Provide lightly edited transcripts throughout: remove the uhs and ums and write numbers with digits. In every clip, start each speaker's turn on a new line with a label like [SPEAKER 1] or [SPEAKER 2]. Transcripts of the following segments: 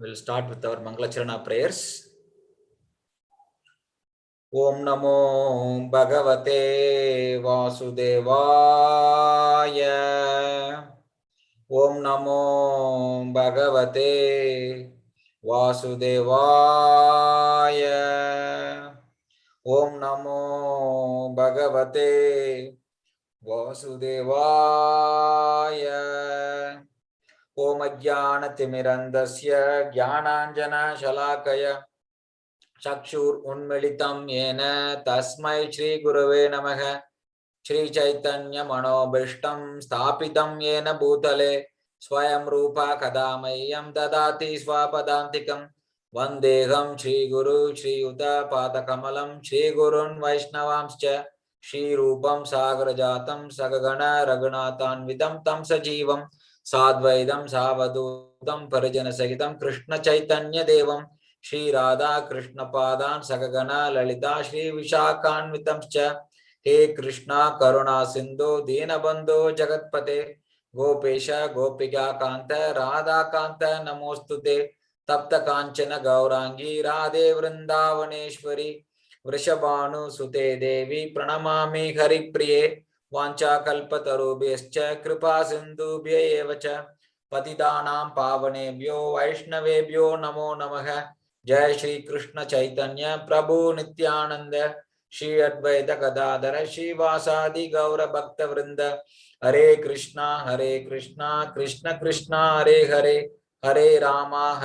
[SPEAKER 1] We'll start with our Mangalacharana prayers. Om Namo Bhagavate Vasudevaya. Om Namo Bhagavate Vasudevaya. Om Namo Bhagavate Vasudevaya. Om Ajnanatimirandasya Jnananjana Shalakaya Chakshur Unmilitam Yena Tasmai Shri Gurave Namaha Shri Chaitanya Manobhishtam Sthapitam Yena Bhutale Swayam Rupa Kadamayam Dadati Swapadantikam Vandeham Shri Guru Shri Yuta Padakamalam Shri Gurun Vaishnavamscha Shri Rupam Sagrajatam Sagagana Raghunathan Vidam Tam Sajivam Sadvaidam Savadutam Parijana Sahitam Krishna Chaitanya Devam Shri Radha Krishna Padan Sagagana Lalita Shri Vishakan Vitamscha He Krishna Karuna Sindhu Dinabandhu Jagatpate Gopesha Gopika Kanta Radha Kanta Namostute Tapta Kanchana Gaurangi Radhe Vrindavaneshwari Vrishabhanu Sute Devi Pranamami Hari Priye Vancha Kalpatarubhyascha Kripa Sindhubhya evacha Patitanam Pavanebhyo Vaishnavebhyo Namo Namaha Jai Shri Krishna Chaitanya Prabhu Nityananda Shri Advaita Gadadhara Shri Vasadi Gaura Bhakta Vrinda Hare Krishna Krishna Krishna Hare Hare Hare Rama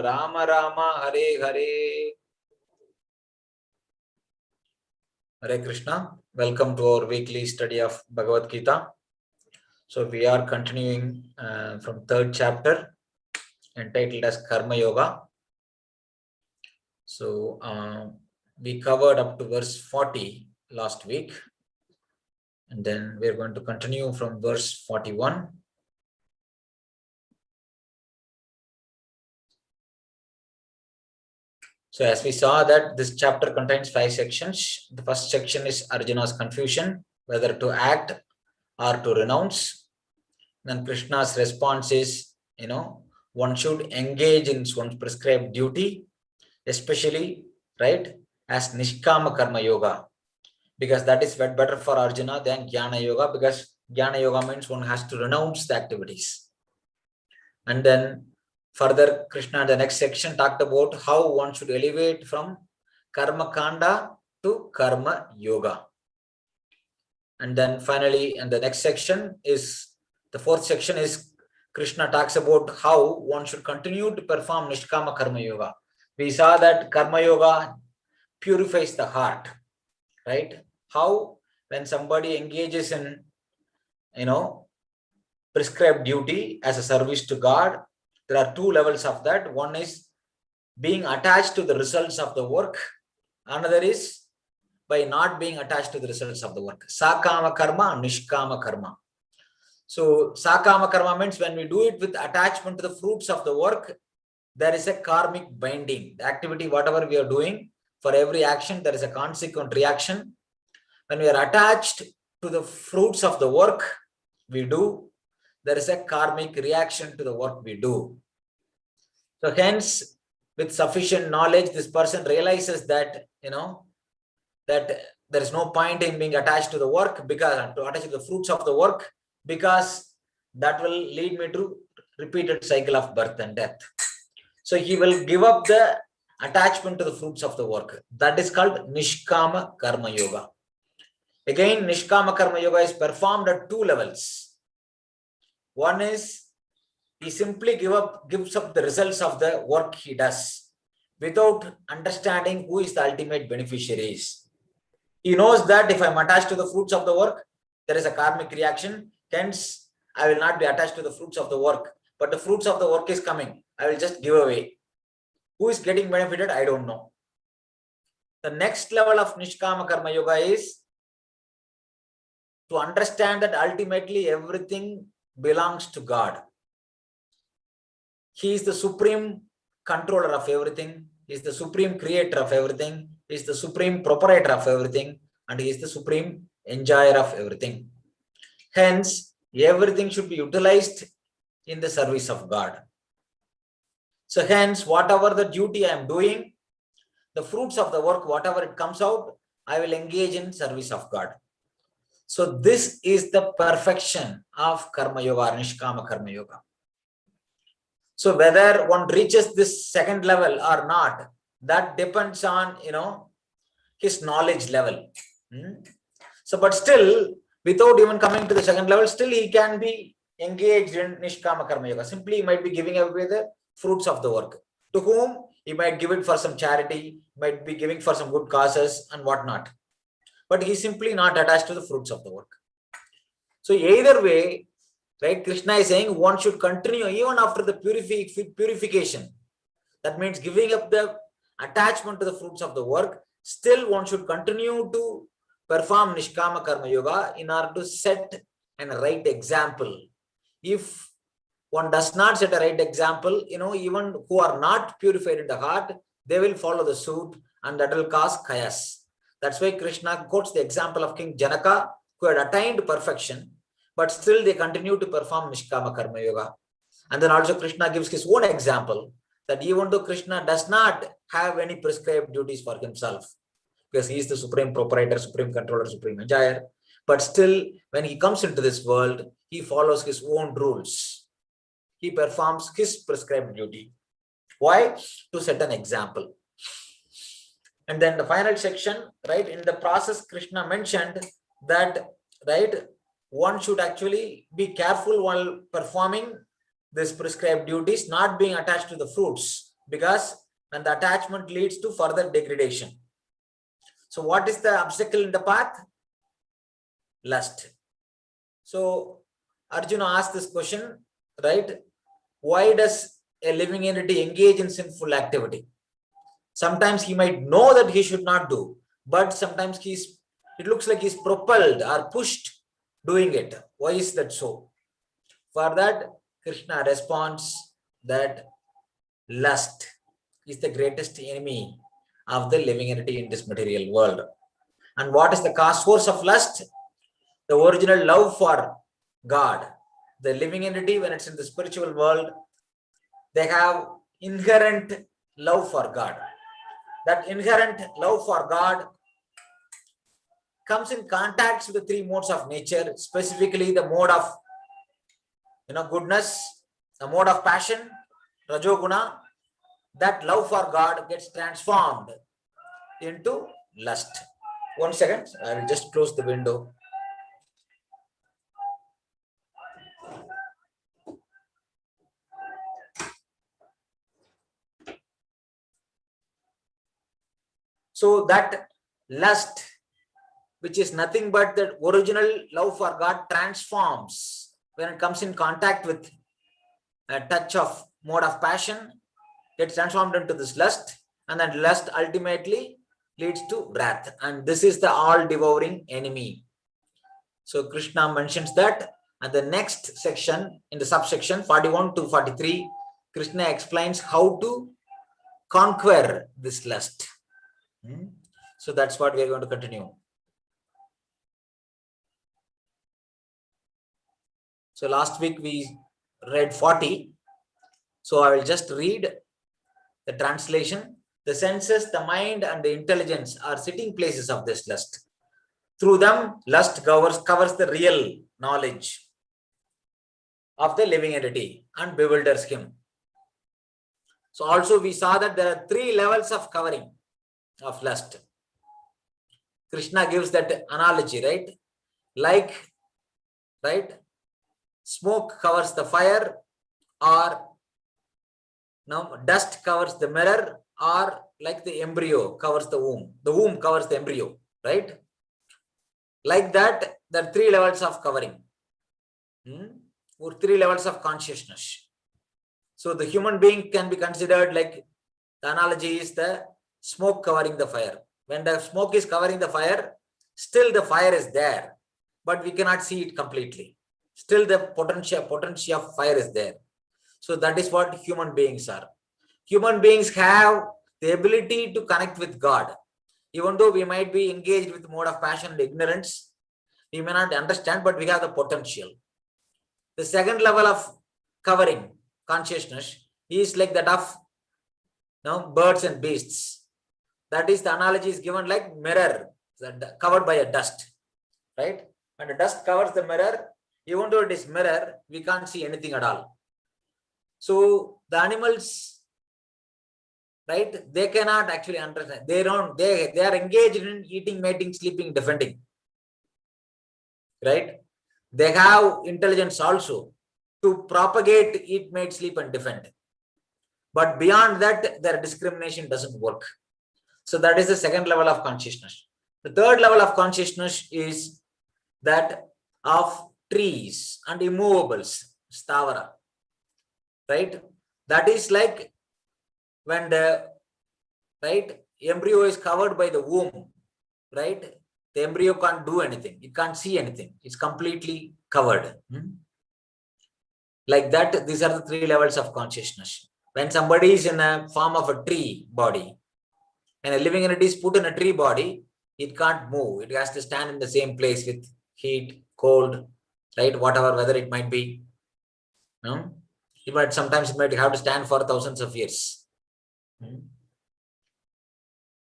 [SPEAKER 1] Rama Rama Hare Hare. Hare Krishna. Welcome to our weekly study of Bhagavad-gita. So we are continuing from third chapter entitled as Karma Yoga. So we covered up to verse 40 last week, and then we're going to continue from verse 41. So as we saw that this chapter contains 5 sections. The first section is Arjuna's confusion, whether to act or to renounce. Then Krishna's response is, one should engage in one's prescribed duty, especially, right, as Nishkama Karma Yoga, because that is better for Arjuna than Jnana Yoga, because Jnana Yoga means one has to renounce the activities. And then further, Krishna in the next section talked about how one should elevate from Karma Kanda to Karma Yoga. And then finally, in the next section is, the fourth section is, Krishna talks about how one should continue to perform Nishkama Karma Yoga. We saw that Karma Yoga purifies the heart, right? How when somebody engages in, prescribed duty as a service to God, there are 2 levels of that. One is being attached to the results of the work. Another is by not being attached to the results of the work. Sakama karma, nishkama karma. So sakama karma means when we do it with attachment to the fruits of the work, there is a karmic binding. The activity, whatever we are doing, for every action, there is a consequent reaction. When we are attached to the fruits of the work we do, there is a karmic reaction to the work we do. So hence, with sufficient knowledge, this person realizes that, that there is no point in being attached to the work, because to attach to the fruits of the work, because that will lead me to repeated cycle of birth and death. So he will give up the attachment to the fruits of the work. That is called Nishkama Karma Yoga. Again, Nishkama Karma Yoga is performed at 2 levels. One is he simply gives up the results of the work he does without understanding who is the ultimate beneficiaries. He knows that if I'm attached to the fruits of the work, there is a karmic reaction. Hence, I will not be attached to the fruits of the work. But the fruits of the work is coming. I will just give away. Who is getting benefited? I don't know. The next level of Nishkama Karma Yoga is to understand that ultimately everything belongs to God. He is the supreme controller of everything. He is the supreme creator of everything. He is the supreme proprietor of everything. And he is the supreme enjoyer of everything. Hence, everything should be utilized in the service of God. So hence, whatever the duty I am doing, the fruits of the work, whatever it comes out, I will engage in service of God. So this is the perfection of Karma Yoga, Nishkama Karma Yoga. So whether one reaches this second level or not, that depends on, his knowledge level. So, but still, without even coming to the second level, still he can be engaged in Nishkama Karma Yoga. Simply, he might be giving away the fruits of the work. To whom? He might give it for some charity, might be giving for some good causes and whatnot. But he's simply not attached to the fruits of the work. So either way, right, Krishna is saying one should continue even after the purification. That means giving up the attachment to the fruits of the work. Still, one should continue to perform Nishkama Karma Yoga in order to set a right example. If one does not set a right example, even who are not purified in the heart, they will follow the suit and that will cause chaos. That's why Krishna quotes the example of King Janaka, who had attained perfection, but still they continue to perform Nishkama Karma Yoga. And then also Krishna gives his own example that even though Krishna does not have any prescribed duties for himself, because he is the supreme proprietor, supreme controller, supreme enjoyer, but still when he comes into this world, he follows his own rules. He performs his prescribed duty. Why? To set an example. And then the final section, right, in the process, Krishna mentioned that, right, one should actually be careful while performing this prescribed duties, not being attached to the fruits, because when the attachment leads to further degradation. So what is the obstacle in the path? Lust. So Arjuna asked this question, right? Why does a living entity engage in sinful activity? Sometimes he might know that he should not do, but sometimes it looks like he's propelled or pushed doing it. Why is that so? For that, Krishna responds that lust is the greatest enemy of the living entity in this material world. And what is the cause source of lust? The original love for God. The living entity, when it's in the spiritual world, they have inherent love for God. That inherent love for God comes in contact with the three modes of nature, specifically the mode of goodness, the mode of passion, Rajoguna. That love for God gets transformed into lust. 1 second, I will just close the window. So that lust, which is nothing but the original love for God, transforms when it comes in contact with a touch of mode of passion, gets transformed into this lust, and then lust ultimately leads to wrath. And this is the all-devouring enemy. So Krishna mentions that, and the next section, in the subsection 41 to 43, Krishna explains how to conquer this lust. So that's what we are going to continue. So last week we read 40. So I will just read the translation. The senses, the mind, and the intelligence are sitting places of this lust. Through them, lust covers the real knowledge of the living entity and bewilders him. So also we saw that there are 3 levels of covering of lust. Krishna gives that analogy, right? Like, right, smoke covers the fire, or dust covers the mirror, or like the embryo covers the womb covers the embryo, right? Like that, there are 3 levels of covering, or 3 levels of consciousness. So the human being can be considered like, the analogy is the smoke covering the fire. When the smoke is covering the fire, still the fire is there, but we cannot see it completely. Still the potency of fire is there. So that is what human beings are. Human beings have the ability to connect with God. Even though we might be engaged with mode of passion and ignorance, we may not understand, but we have the potential. The second level of covering, consciousness, is like that of Now, birds and beasts. That is, the analogy is given like mirror covered by a dust, right? When the dust covers the mirror, even though it is mirror, we can't see anything at all. So the animals, right, they cannot actually understand. They are engaged in eating, mating, sleeping, defending, right? They have intelligence also to propagate, eat, mate, sleep, and defend. But beyond that, their discrimination doesn't work. So that is the second level of consciousness. The third level of consciousness is that of trees and immovables, stavara, right? That is like when the embryo is covered by the womb, right? The embryo can't do anything. It can't see anything. It's completely covered. Like that, these are the three levels of consciousness. When somebody is in a form of a tree body, and a living entity is put in a tree body, it can't move. It has to stand in the same place with heat, cold, right? Whatever weather it might be. Sometimes it might have to stand for thousands of years.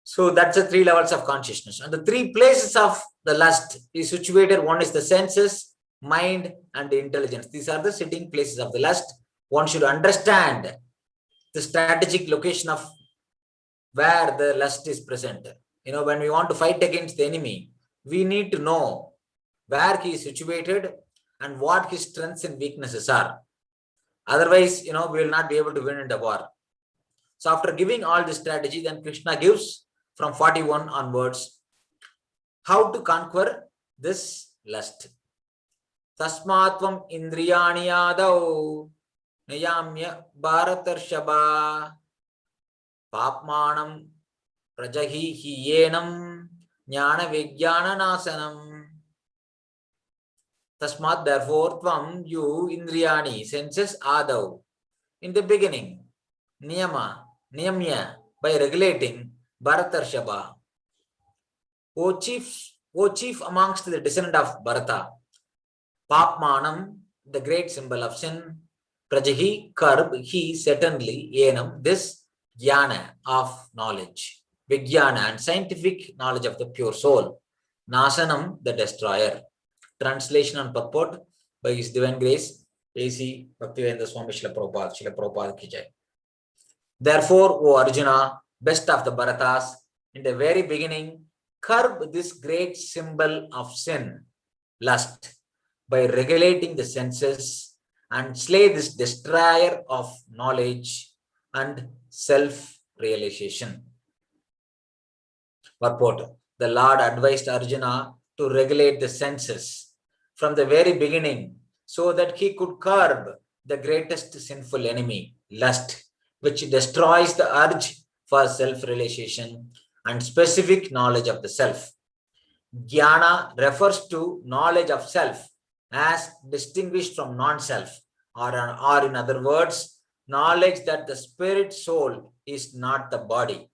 [SPEAKER 1] So that's the three levels of consciousness. And the three places of the lust is situated. One is the senses, mind, and the intelligence. These are the sitting places of the lust. One should understand the strategic location of where the lust is present. When we want to fight against the enemy, we need to know where he is situated and what his strengths and weaknesses are. Otherwise, we will not be able to win in the war. So after giving all this strategy, then Krishna gives from 41 onwards how to conquer this lust. Tasmatvam indriyani yadau niyamya bharatarshaba papmanam prajahi hiyenam jnana vijnana nasanam. Tasmat, therefore, tvam, you, indriyani, senses, adau, in the beginning, niyamya, by regulating, bharatarshaba, O chief amongst the descendant of Bharata, papmanam, the great symbol of sin, prajahi, curb, he, certainly, yenam, this jnana of knowledge, vijnana, and scientific knowledge of the pure soul, nasanam, the destroyer. Translation and purport by His Divine Grace, A.C. Bhaktivedanta Swami Srila Prabhupada ki jai. Therefore, O Arjuna, best of the Bharatas, in the very beginning, curb this great symbol of sin, lust, by regulating the senses and slay this destroyer of knowledge and self-realization. Purport. The Lord advised Arjuna to regulate the senses from the very beginning so that he could curb the greatest sinful enemy, lust, which destroys the urge for self-realization and specific knowledge of the self. Jnana refers to knowledge of self as distinguished from non-self, or in other words, knowledge that the spirit soul is not the body.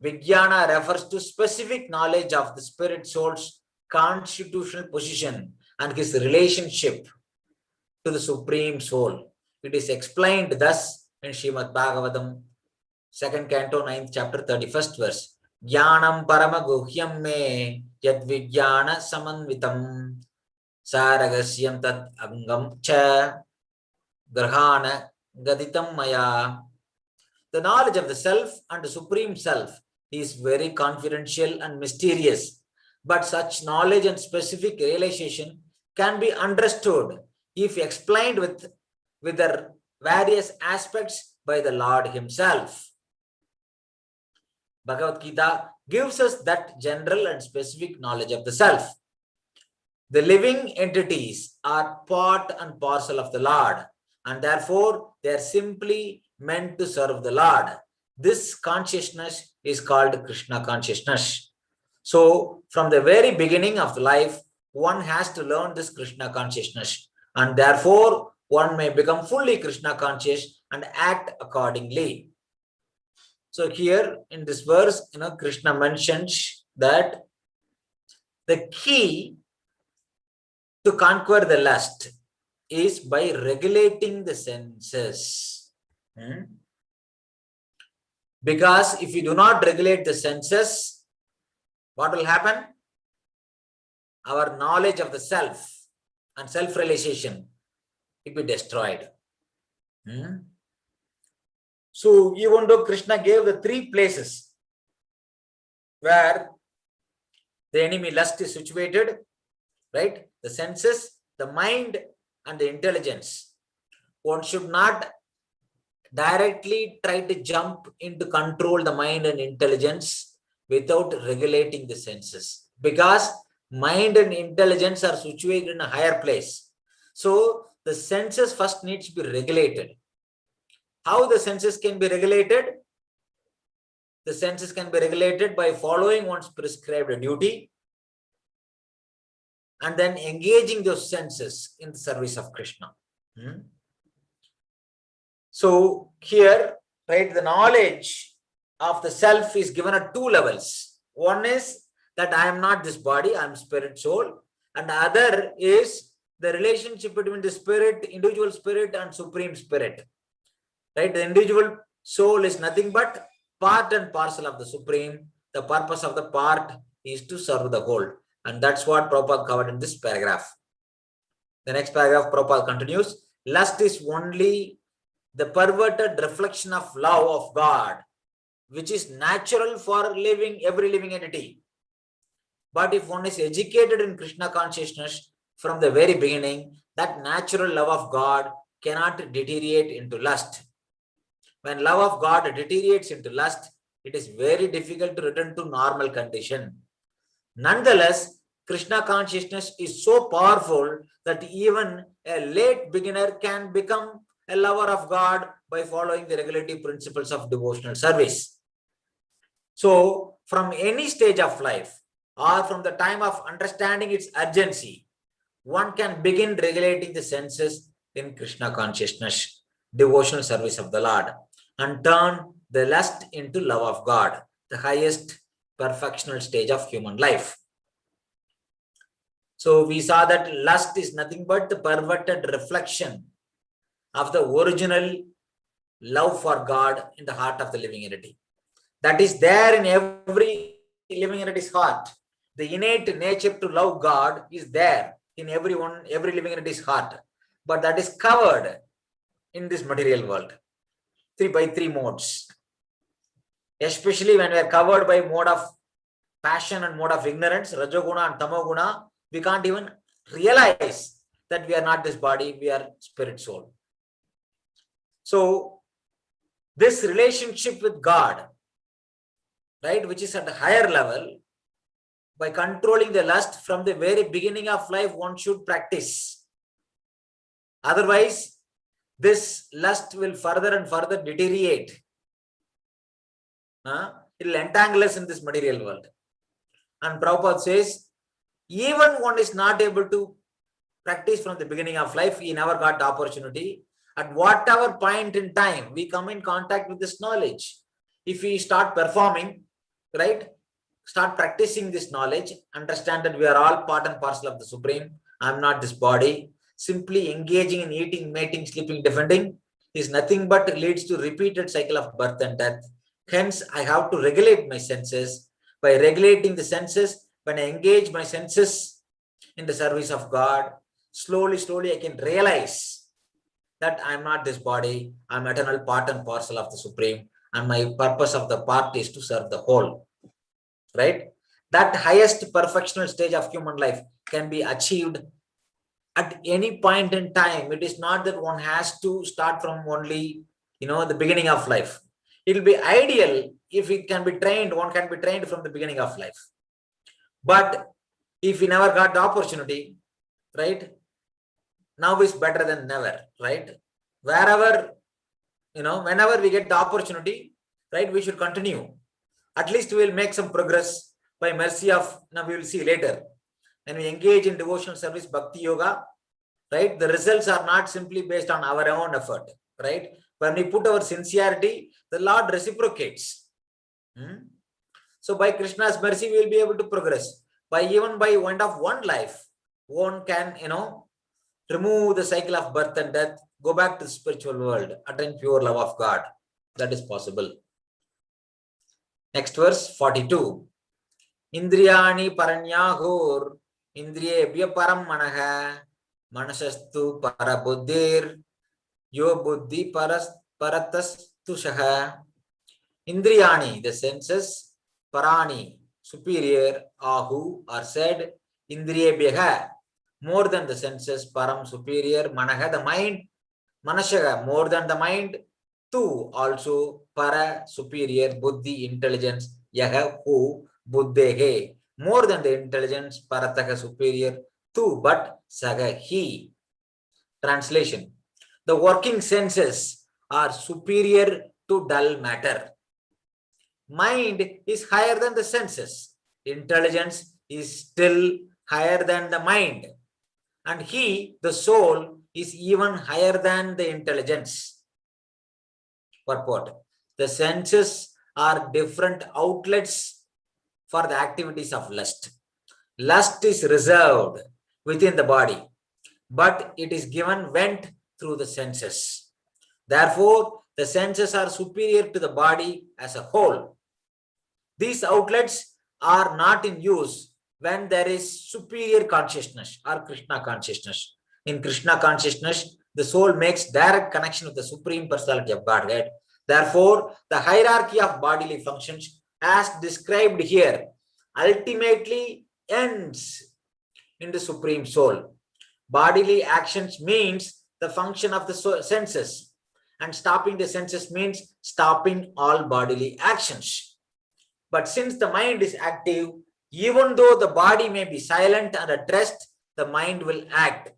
[SPEAKER 1] Vijnana refers to specific knowledge of the spirit soul's constitutional position and his relationship to the supreme soul. It is explained thus in Srimad Bhagavatam, 2nd Canto, 9th chapter, 31st verse. Jnanam paramaguhyam me yad vijnana samanvitam saragasyam tad angam cha grahana gaditam maya. The knowledge of the self and the supreme self is very confidential and mysterious, but such knowledge and specific realization can be understood if explained with their various aspects by the Lord himself. Bhagavad-gita gives us that general and specific knowledge of the self. The living entities are part and parcel of the Lord, and therefore they are simply meant to serve the Lord. This consciousness is called Krishna consciousness. So, from the very beginning of the life, one has to learn this Krishna consciousness, and therefore one may become fully Krishna conscious and act accordingly. So here in this verse, Krishna mentions that the key to conquer the lust is by regulating the senses. Because if we do not regulate the senses, what will happen? Our knowledge of the self and self-realization will be destroyed. So even though Krishna gave the three places where the enemy lust is situated, right? The senses, the mind, and the intelligence. One should not directly try to jump into control the mind and intelligence without regulating the senses, because mind and intelligence are situated in a higher place. So the senses first needs to be regulated. How the senses can be regulated? The senses can be regulated by following one's prescribed duty and then engaging those senses in the service of Krishna. So here, right, the knowledge of the self is given at two levels. One is that I am not this body, I am spirit, soul. And the other is the relationship between the spirit, individual spirit, and supreme spirit. Right? The individual soul is nothing but part and parcel of the supreme. The purpose of the part is to serve the whole. And that's what Prabhupada covered in this paragraph. The next paragraph, Prabhupada continues. Lust is only the perverted reflection of love of God, which is natural for every living entity. But if one is educated in Krishna consciousness from the very beginning, that natural love of God cannot deteriorate into lust. When love of God deteriorates into lust, it is very difficult to return to normal condition. Nonetheless, Krishna consciousness is so powerful that even a late beginner can become a lover of God by following the regulative principles of devotional service. So, from any stage of life or from the time of understanding its urgency, one can begin regulating the senses in Krishna consciousness, devotional service of the Lord, and turn the lust into love of God, the highest perfectional stage of human life. So we saw that lust is nothing but the perverted reflection of the original love for God in the heart of the living entity. That is there in every living entity's heart. The innate nature to love God is there in every living entity's heart. But that is covered in this material world. 3 by 3 modes. Especially when we are covered by mode of passion and mode of ignorance, Rajoguna and Tamoguna, we can't even realize that we are not this body, we are spirit soul. So this relationship with God, right, which is at a higher level, by controlling the lust from the very beginning of life, one should practice. Otherwise, this lust will further and further deteriorate. It will entangle us in this material world. And Prabhupada says, even one is not able to practice from the beginning of life, he never got the opportunity. At whatever point in time, we come in contact with this knowledge. If we start performing, right, start practicing this knowledge, understand that we are all part and parcel of the Supreme, I am not this body, simply engaging in eating, mating, sleeping, defending is nothing but leads to repeated cycle of birth and death. Hence, I have to regulate my senses. By regulating the senses, when I engage my senses in the service of God, slowly, I can realize that I am not this body, I am eternal part and parcel of the Supreme, and my purpose of the part is to serve the whole. Right? That highest perfectional stage of human life can be achieved at any point in time. It is not that one has to start from only, the beginning of life. It will be ideal if it can be trained, one can be trained from the beginning of life. But if we never got the opportunity, right, now is better than never, right? Wherever, whenever we get the opportunity, right, we should continue. At least we will make some progress by mercy of, now we will see later. When we engage in devotional service, bhakti yoga, right, the results are not simply based on our own effort, right? When we put our sincerity, the Lord reciprocates. So by Krishna's mercy, we will be able to progress. Even by end of one life, one can, remove the cycle of birth and death, go back to the spiritual world, attain pure love of God. That is possible. Next verse 42. Indriyani paranyahur indriyebhya param manaha manasastu parabuddhir yo buddhi paratastushaha. Indriyani, the senses, parani, superior, ahu, are said, indriyebhya, more than the senses, param, superior, manaha, the mind, manashaha, more than the mind, tu, also, para, superior, buddhi, intelligence, yaha, who, buddhehe, more than the intelligence, parataka, superior, tu, but, saga, he. Translation. The working senses are superior to dull matter. Mind is higher than the senses. Intelligence is still higher than the mind. And he, the soul, is even higher than the intelligence. Purport. The senses are different outlets for the activities of lust. Lust is reserved within the body, but it is given vent through the senses. Therefore, the senses are superior to the body as a whole. These outlets are not in use when there is superior consciousness or Krishna consciousness. In Krishna consciousness, the soul makes direct connection with the Supreme Personality of Godhead. Therefore, the hierarchy of bodily functions, as described here, ultimately ends in the Supreme Soul. Bodily actions means the function of the senses, and stopping the senses means stopping all bodily actions. But since the mind is active, even though the body may be silent and at rest, the mind will act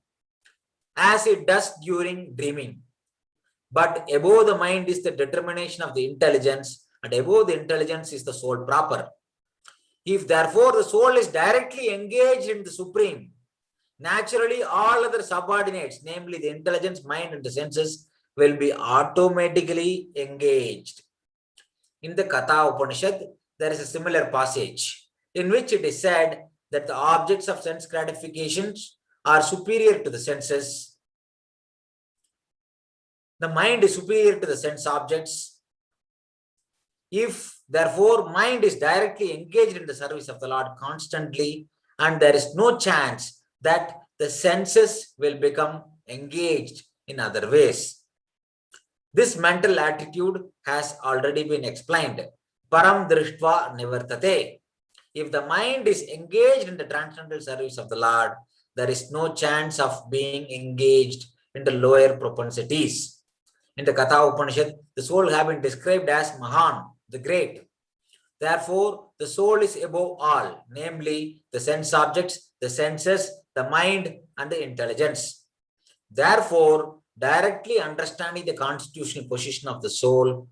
[SPEAKER 1] as it does during dreaming. But above the mind is the determination of the intelligence, and above the intelligence is the soul proper. If therefore the soul is directly engaged in the Supreme, naturally all other subordinates, namely the intelligence, mind, and the senses, will be automatically engaged. In the Katha Upanishad, there is a similar passage in which it is said that the objects of sense gratifications are superior to the senses. The mind is superior to the sense objects. If therefore mind is directly engaged in the service of the Lord constantly, and there is no chance that the senses will become engaged in other ways. This mental attitude has already been explained. Param drishtva nivartate. If the mind is engaged in the transcendental service of the Lord, there is no chance of being engaged in the lower propensities. In the Katha Upanishad, the soul has been described as Mahan, the great. Therefore, the soul is above all, namely the sense objects, the senses, the mind, and the intelligence. Therefore, directly understanding the constitutional position of the soul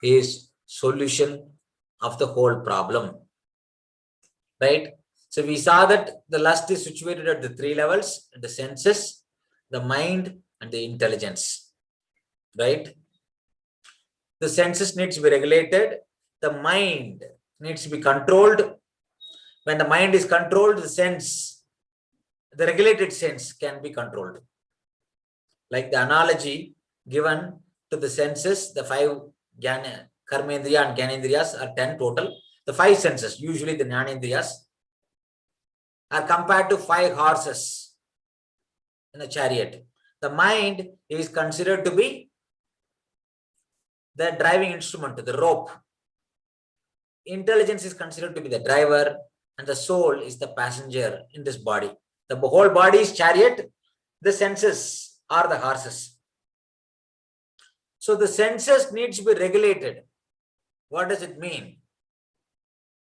[SPEAKER 1] is solution of the whole problem. Right? So we saw that the lust is situated at the three levels: the senses, the mind, and the intelligence. Right? The senses needs to be regulated. The mind needs to be controlled. When the mind is controlled, the regulated sense can be controlled. Like the analogy given to the senses, the five karmendriya and gyanendriyas are 10 total. The five senses, usually the jnanendriyas, are compared to 5 horses in a chariot. The mind is considered to be the driving instrument, the rope. Intelligence is considered to be the driver, and the soul is the passenger in this body. The whole body is chariot, the senses are the horses. So the senses needs to be regulated. What does it mean?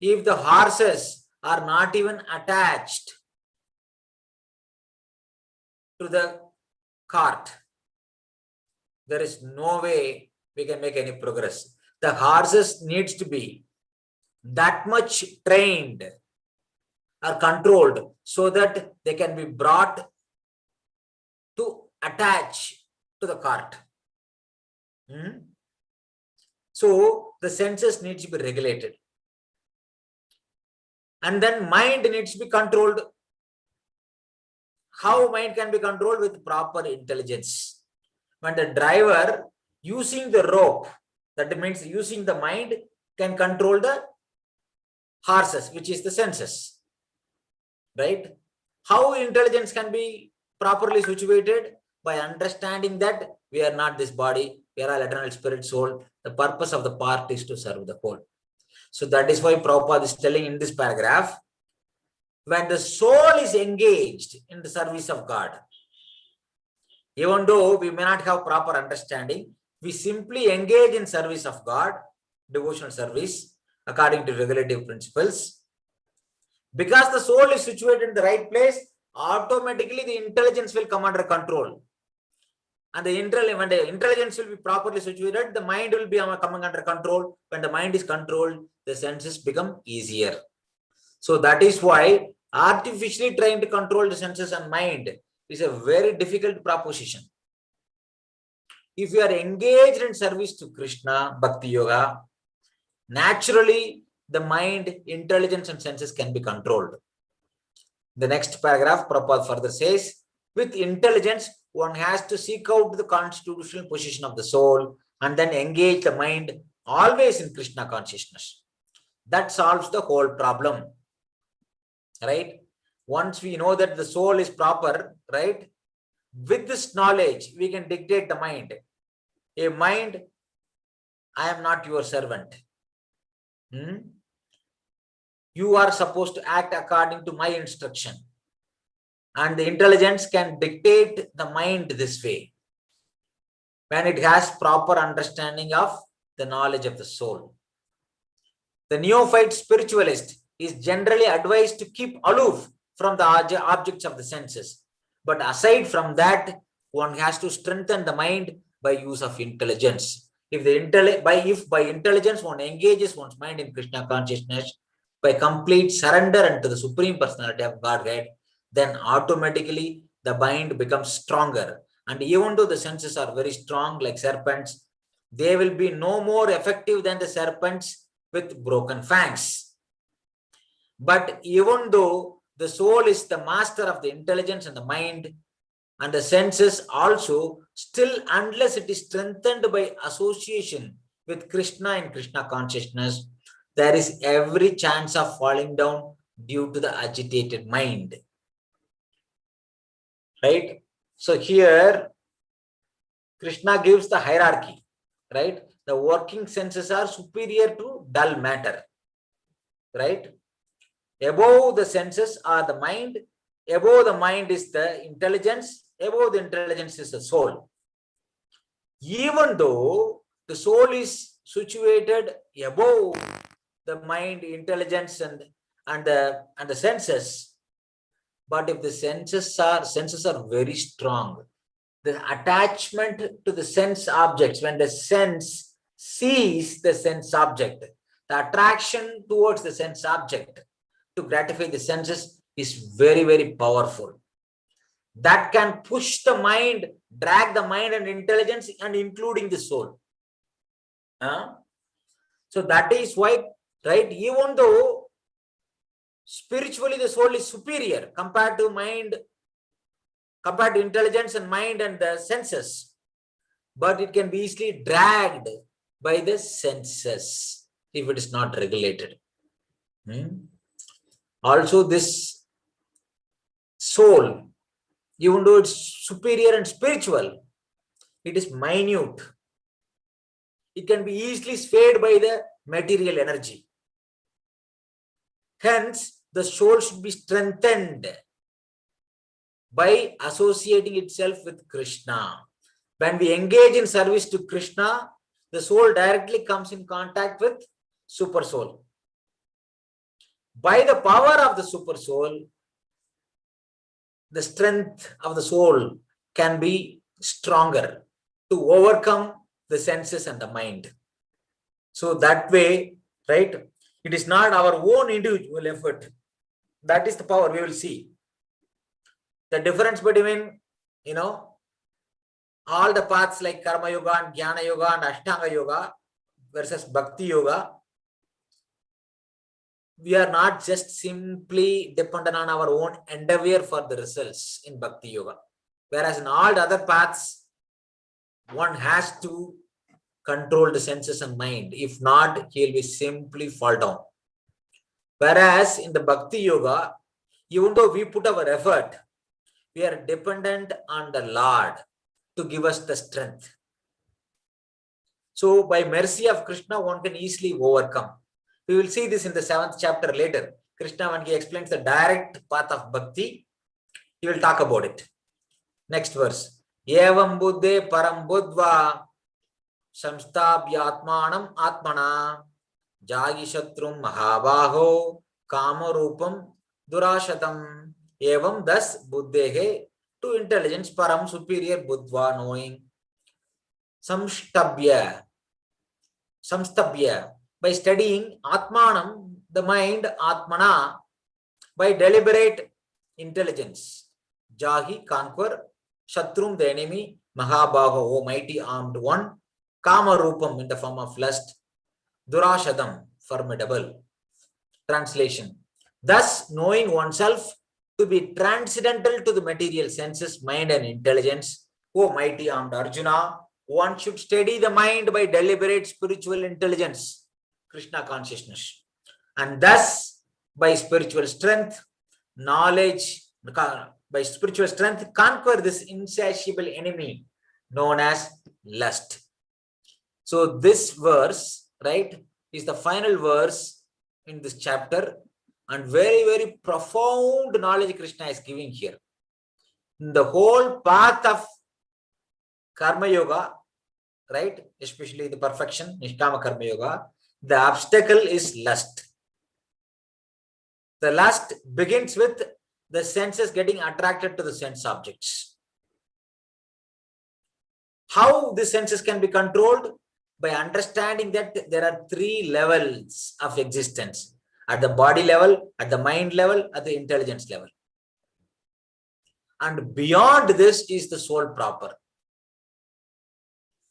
[SPEAKER 1] If the horses are not even attached to the cart, there is no way we can make any progress. The horses needs to be that much trained or controlled so that they can be brought to attach to the cart. So the senses needs to be regulated. And then mind needs to be controlled. How mind can be controlled? With proper intelligence. When the driver using the rope, that means using the mind, can control the horses, which is the senses, right? How intelligence can be properly situated? By understanding that we are not this body, we are all eternal spirit soul. The purpose of the part is to serve the whole. So that is why Prabhupada is telling in this paragraph, when the soul is engaged in the service of God, even though we may not have proper understanding, we simply engage in service of God, devotional service, according to regulative principles. Because the soul is situated in the right place, automatically the intelligence will come under control. And when the intelligence will be properly situated, the mind will be coming under control. When the mind is controlled, the senses become easier. So that is why artificially trying to control the senses and mind is a very difficult proposition. If you are engaged in service to Krishna, Bhakti Yoga, naturally the mind, intelligence and senses can be controlled. The next paragraph, Prabhupada further says, with intelligence, one has to seek out the constitutional position of the soul and then engage the mind always in Krishna consciousness. That solves the whole problem, right? Once we know that the soul is proper, right? With this knowledge, we can dictate the mind. A mind, I am not your servant. You are supposed to act according to my instruction. And the intelligence can dictate the mind this way when it has proper understanding of the knowledge of the soul. The neophyte spiritualist is generally advised to keep aloof from the objects of the senses. But aside from that, one has to strengthen the mind by use of intelligence. If by intelligence one engages one's mind in Krishna consciousness, by complete surrender unto the Supreme Personality of Godhead, then automatically the mind becomes stronger. And even though the senses are very strong like serpents, they will be no more effective than the serpents with broken fangs. But even though the soul is the master of the intelligence and the mind and the senses also, still unless it is strengthened by association with Krishna and Krishna consciousness, there is every chance of falling down due to the agitated mind. Right? So here, Krishna gives the hierarchy, right? The working senses are superior to dull matter, right? Above the senses are the mind, above the mind is the intelligence, above the intelligence is the soul. Even though the soul is situated above the mind, intelligence, and the senses, but if the senses are very strong, the attachment to the sense objects, when the sense sees the sense object, the attraction towards the sense object to gratify the senses is very, very powerful. That can push the mind, drag the mind and intelligence, and including the soul. So that is why, right, even though spiritually the soul is superior compared to mind, compared to intelligence and mind and the senses, but it can be easily dragged by the senses if it is not regulated. Also, this soul, even though it's superior and spiritual, it is minute. It can be easily swayed by the material energy. Hence, the soul should be strengthened by associating itself with Krishna. When we engage in service to Krishna, the soul directly comes in contact with super soul. By the power of the super soul, the strength of the soul can be stronger to overcome the senses and the mind. So that way, right, it is not our own individual effort. That is the power we will see. The difference between, all the paths like Karma Yoga and Jnana Yoga and Ashtanga Yoga versus Bhakti Yoga, we are not just simply dependent on our own endeavor for the results in Bhakti Yoga. Whereas in all the other paths, one has to control the senses and mind. If not, he will be simply fall down. Whereas in the Bhakti Yoga, even though we put our effort, we are dependent on the Lord to give us the strength. So by mercy of Krishna, one can easily overcome. We will see this in the 7th chapter later. Krishna, when he explains the direct path of bhakti, he will talk about it. Next verse. Evam buddhe param buddva samstabhyatmanam atmana jagi shatrum mahabaho kamarupam durashatam. Evam, thus buddhehe, to intelligence, param, superior, buddva, knowing, samstabhya, by studying, atmanam, the mind, atmana, by deliberate intelligence, jahi, conquer, shatrum, the enemy, mahabaho, O mighty armed one, kama rupam, in the form of lust, durashadam, formidable. Translation. Thus, knowing oneself to be transcendental to the material senses, mind and intelligence, O mighty armed Arjuna, one should steady the mind by deliberate spiritual intelligence, Krishna consciousness. And thus, by spiritual strength, knowledge, by spiritual strength, conquer this insatiable enemy known as lust. So this verse, right, is the final verse in this chapter, and very, very profound knowledge Krishna is giving here. In the whole path of Karma Yoga, right, especially the perfection, Nishkama Karma Yoga, the obstacle is lust. The lust begins with the senses getting attracted to the sense objects. How the senses can be controlled? By understanding that there are 3 levels of existence: at the body level, at the mind level, at the intelligence level. And beyond this is the soul proper.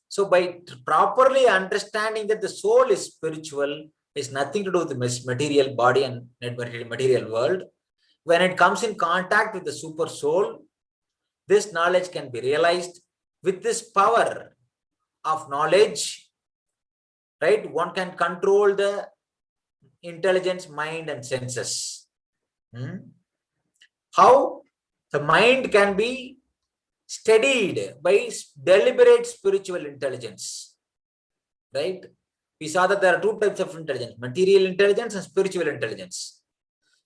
[SPEAKER 1] So by properly understanding that the soul is spiritual, is nothing to do with the material body and material world, when it comes in contact with the super soul, this knowledge can be realized. With this power of knowledge, right, one can control the intelligence, mind and senses. How? The mind can be steadied by deliberate spiritual intelligence, right? We saw that there are 2 types of intelligence: material intelligence and spiritual intelligence.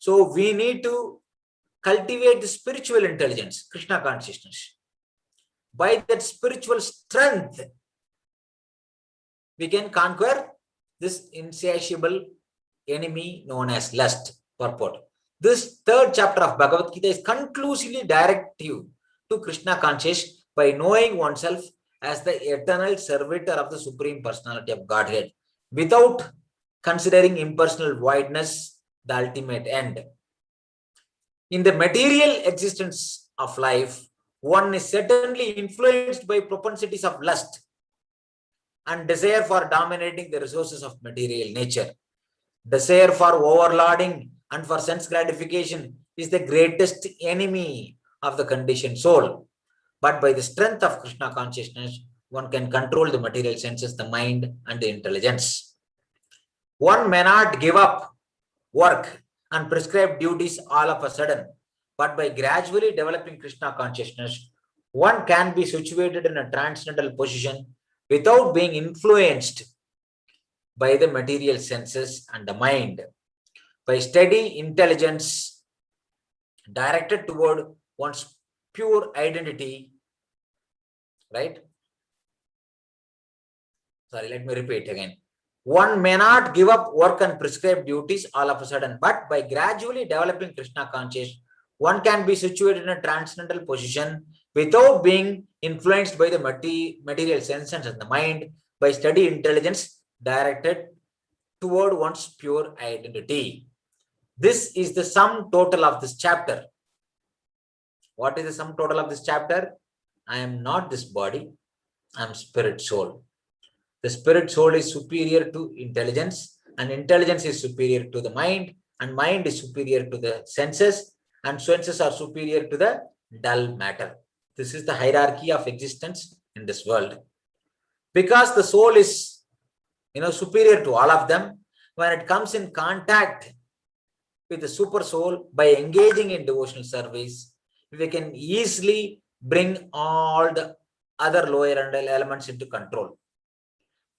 [SPEAKER 1] So we need to cultivate the spiritual intelligence, Krishna consciousness. By that spiritual strength, we can conquer this insatiable enemy known as lust. Purport. This 3rd chapter of Bhagavad-gita is conclusively directive to Krishna consciousness by knowing oneself as the eternal servitor of the Supreme Personality of Godhead, without considering impersonal voidness, the ultimate end. In the material existence of life, one is certainly influenced by propensities of lust and desire for dominating the resources of material nature. Desire for overlording and for sense gratification is the greatest enemy of the conditioned soul. But by the strength of Krishna consciousness, one can control the material senses, the mind and the intelligence. One may not give up work and prescribed duties all of a sudden, but by gradually developing Krishna consciousness, one can be situated in a transcendental position without being influenced by the material senses and the mind. By steady intelligence directed toward one's pure identity, right? Sorry, let me repeat again. One may not give up work and prescribed duties all of a sudden, but by gradually developing Krishna consciousness, one can be situated in a transcendental position without being influenced by the material senses and the mind, by steady intelligence directed toward one's pure identity. This is the sum total of this chapter. What is the sum total of this chapter? I am not this body, I am spirit soul. The spirit soul is superior to intelligence, and intelligence is superior to the mind, and mind is superior to the senses, and senses are superior to the dull matter. This is the hierarchy of existence in this world. Because the soul is, superior to all of them, when it comes in contact with the super soul by engaging in devotional service, we can easily bring all the other lower elements into control.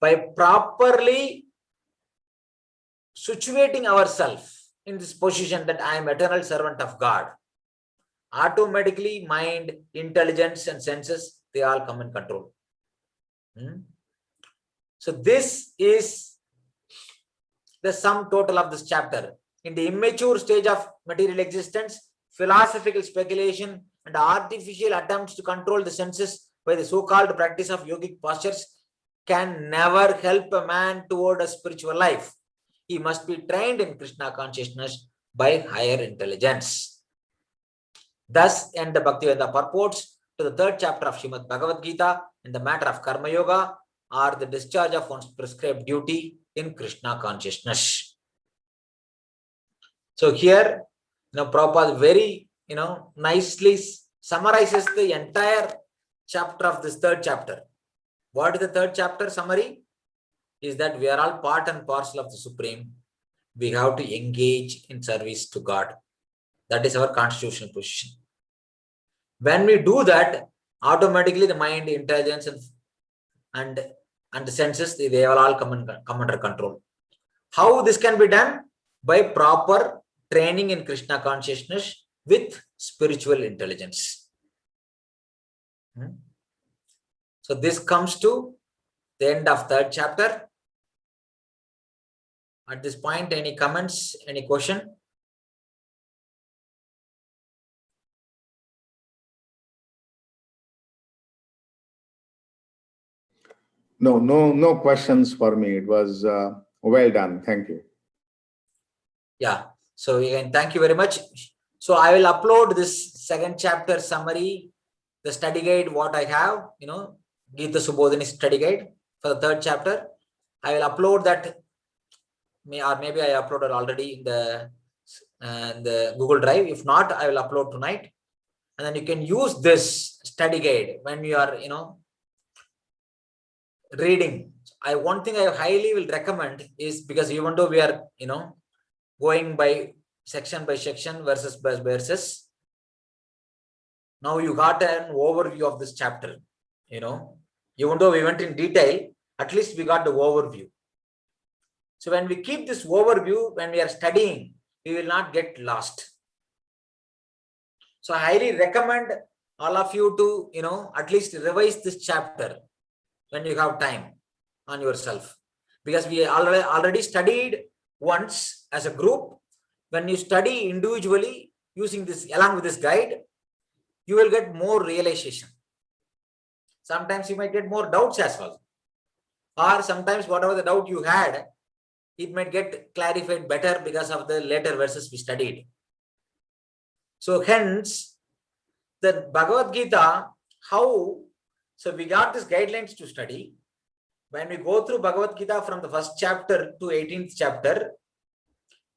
[SPEAKER 1] By properly situating ourselves in this position that I am eternal servant of God, automatically mind, intelligence and senses, they all come in control. So this is the sum total of this chapter. In the immature stage of material existence, philosophical speculation and artificial attempts to control the senses by the so-called practice of yogic postures can never help a man toward a spiritual life. He must be trained in Krishna consciousness by higher intelligence. Thus end the Bhaktivedanta purports to the third chapter of Srimad Bhagavad-gita in the matter of Karma Yoga, or the discharge of one's prescribed duty in Krishna consciousness. So here, Prabhupada very, nicely summarizes the entire chapter of this third chapter. What is the third chapter summary? Is that we are all part and parcel of the Supreme. We have to engage in service to God. That is our constitutional position. When we do that, automatically the mind, intelligence, and the senses, they will all come under control. How this can be done? By proper training in Krishna consciousness with spiritual intelligence. So this comes to the end of third chapter. At this point, any comments, any question?
[SPEAKER 2] No questions for me. It was well done. Thank you.
[SPEAKER 1] Yeah. So again, thank you very much. So I will upload this second chapter summary, the study guide, what I have, Gita Subodhini study guide for the third chapter. I will upload that, or maybe I uploaded already in the Google Drive. If not, I will upload tonight. And then you can use this study guide when you are, reading. One thing I highly will recommend is, because even though we are, going by section, verses by verses, now you got an overview of this chapter. Even though we went in detail, at least we got the overview. So when we keep this overview, when we are studying, we will not get lost. So I highly recommend all of you to, at least revise this chapter when you have time on yourself, because we already studied once as a group. When you study individually using this along with this guide, you will get more realization. Sometimes you might get more doubts as well, or sometimes whatever the doubt you had, it might get clarified better because of the later verses we studied. So hence the Bhagavad-gita, so we got these guidelines to study. When we go through Bhagavad-gita from the first chapter to 18th chapter,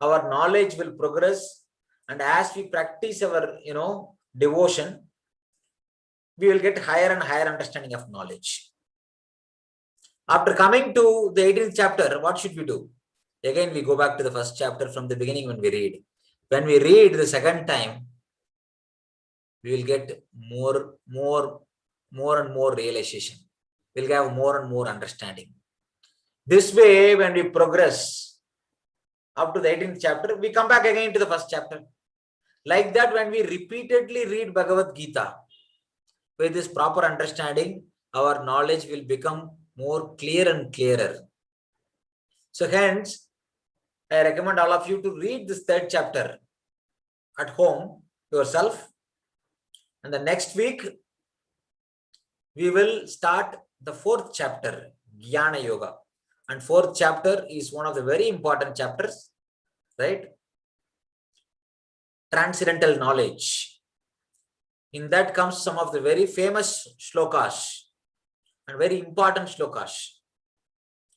[SPEAKER 1] our knowledge will progress, and as we practice our devotion, we will get higher and higher understanding of knowledge. After coming to the 18th chapter, what should we do? Again, we go back to the first chapter from the beginning when we read. When we read the second time, we will get more and more realization. We'll have more and more understanding. This way, when we progress up to the 18th chapter, we come back again to the first chapter. Like that, when we repeatedly read Bhagavad-gita with this proper understanding, our knowledge will become more clear and clearer. So hence, I recommend all of you to read this third chapter at home yourself. And the next week, we will start the fourth chapter, Jnana Yoga. And fourth chapter is one of the very important chapters, right? Transcendental knowledge. In that comes some of the very famous shlokas and very important shlokas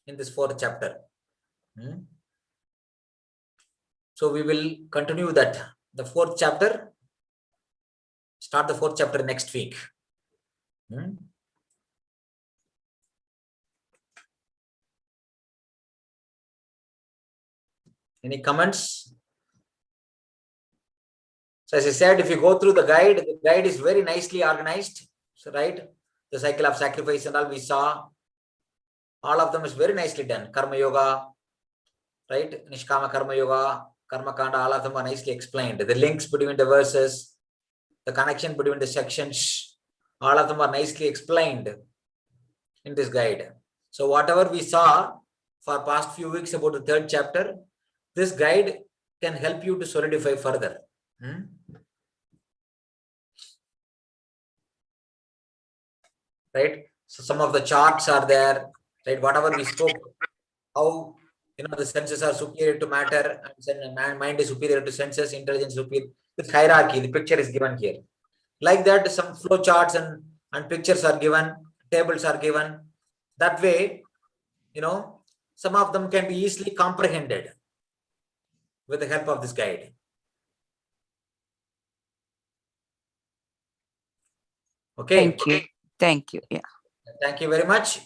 [SPEAKER 1] in this fourth chapter. So we will continue that, the fourth chapter, start the fourth chapter next week. Any comments? So as I said, if you go through the guide is very nicely organized. So right, the cycle of sacrifice and all we saw, all of them is very nicely done. Karma yoga, right? Nishkama karma yoga, karma kanda, all of them are nicely explained. The links between the verses, the connection between the sections, all of them are nicely explained in this guide. So whatever we saw for past few weeks about the third chapter, this guide can help you to solidify further. Right? So some of the charts are there, right? Whatever we spoke, how the senses are superior to matter, and mind is superior to senses, intelligence superior. This hierarchy, the picture is given here. Like that, some flow charts and pictures are given, tables are given. That way, some of them can be easily comprehended with the help of this guide. Okay.
[SPEAKER 3] Thank you. Yeah.
[SPEAKER 1] Thank you very much.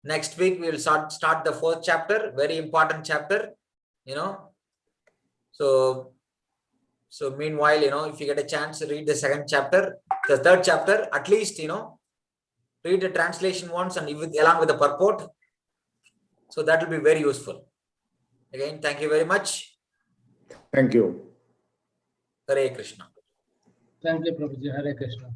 [SPEAKER 1] Next week we will start the fourth chapter, very important chapter. So meanwhile, if you get a chance to read the second chapter, the third chapter, at least read the translation once and along with the purport. So that will be very useful. Again, thank you very much.
[SPEAKER 2] Thank you.
[SPEAKER 1] Hare Krishna.
[SPEAKER 4] Thank you, Prabhuji. Hare Krishna.